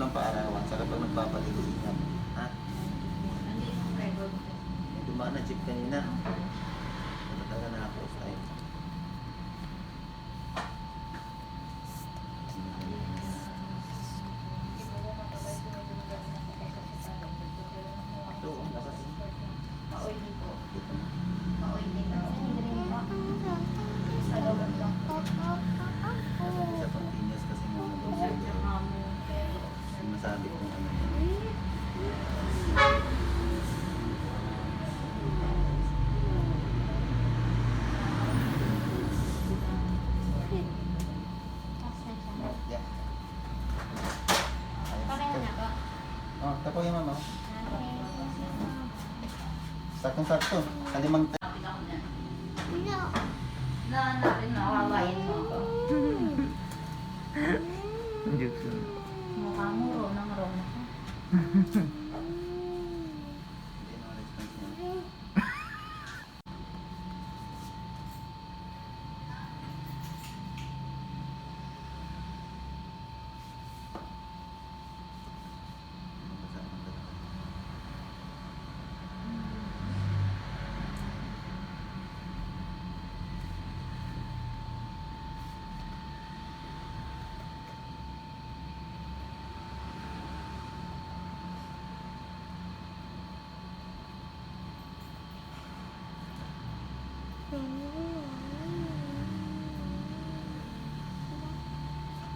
kang paarawan. Saka pag nagpapaligo niya. Ha? Dumaan na jeep kanina. Natataga na ako. Ay. Ito, lakas. Maoily po. Dito na. Maoily na. Sa loob lang. Sa continuous kasi nga sinasabi kong ano yan. Yeah. Oh, tapo yung mama. Saktong-sakto. Kalimang Nahanapin mo, kawain mo ako. Jokes lang. Mukha mo, ronang rona ka. Hindi na response niya.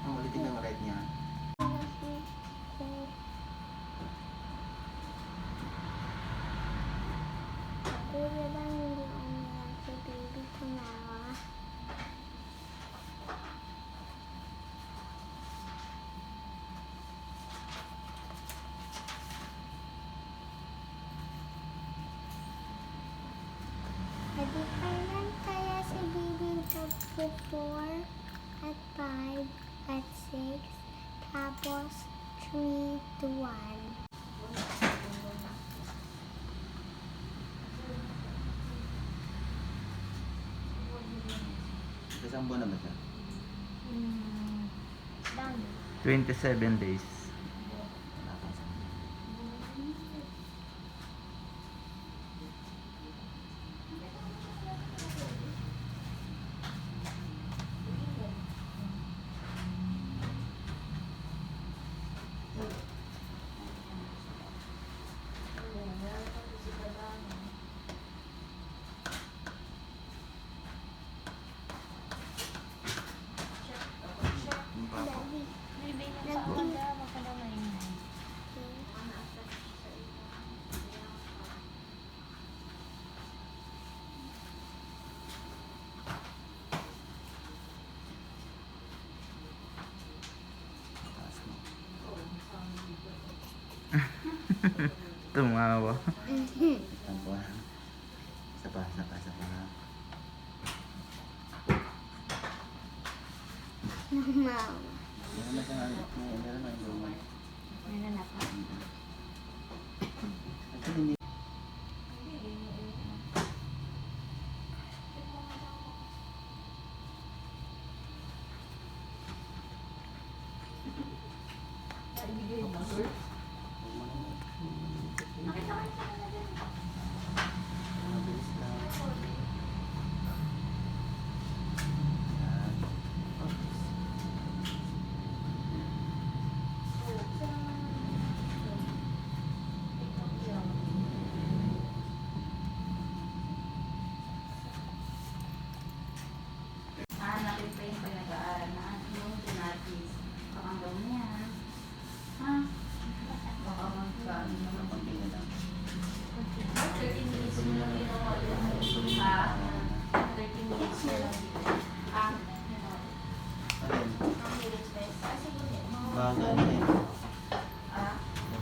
Ang ulitin yung right niya. Kuya lang hindi umiyak si baby tumawa. Pwede kailan kaya si baby mag-4 at 5 at 6 tapos 3 to 1. Isang buwan na ba siya? Done. 27 days. Wala pa isang buwan. Yung papa. Taas mo. Tumawa. Isang buwan. Isa pa, isa pa, isa pa. Mama. Meron na siyang ano, meron na yung luman. Meron na pa. Actually, hindi. Mabilis lang. Yan. Hanapin pa yung pinag-aaral na yung pinatis. Baka ang daw niya. Ha? Baka magkaano naman. Konti na lang. 13 minutes mo lang ginawa yung ha? 13 minutes mo lang ginawa. Ah, Ayun. ang minutes ba yun? Ah, sige. Bagal na eh. Ah,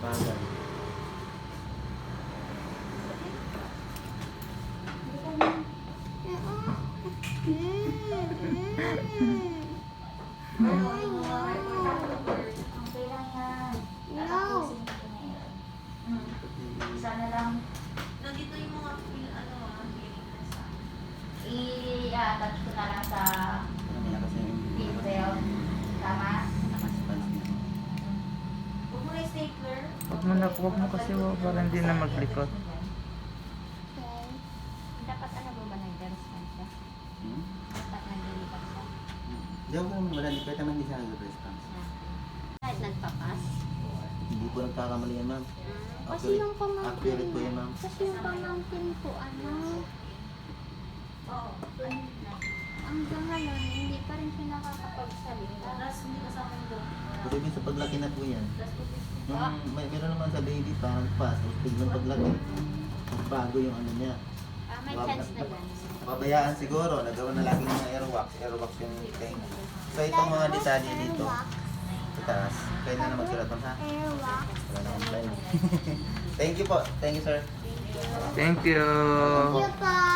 Bagal. okay lang yan. No. Tatapusin ko na yun. Isa na lang. Nandito yung mga feeling na sa I-attach ko na lang sa Ano niya kasi yung seatbelt. Tama? nakaspans niya. Huwag mo Huwag mo kasi para hindi na maglikot. Okay. Dapat ano ba ba nag-response siya? Hmm? Dapat nag-deliver siya? Hindi ako naman wala, kahit naman hindi siya nag-response. Kahit nagpapas? Hindi po nagkakamali yan, ma'am. Kasi yung pamangkin Accurate po yan, ma'am. Kasi yung pamangkin ko, hanggang ngayon, hindi pa rin siya nakakapagsalita. Hindi kasama yung doktor. Pero yun sa paglaki na po yan. Meron naman sa baby, parang pass, tapos biglang paglaki. Bago yung ano niya. May chance na yan. Pabayaan siguro, nagawa na lagi ng airwax. Airwax yung tenga. So itong mga detalye dito, sa taas, pwede na magsulat mo ha. Airwalk. Wala naman time. Thank you po. Thank you, sir. Thank you. Thank you po.